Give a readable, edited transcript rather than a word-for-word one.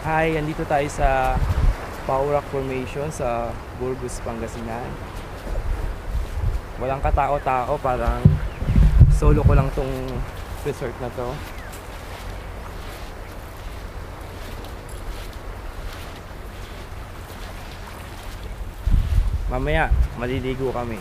Hi, andito tayo sa Paurak Formation sa Burgos, Pangasinan. Walang katao-tao, parang solo ko lang tong resort na to. Mamaya, maliligo kami.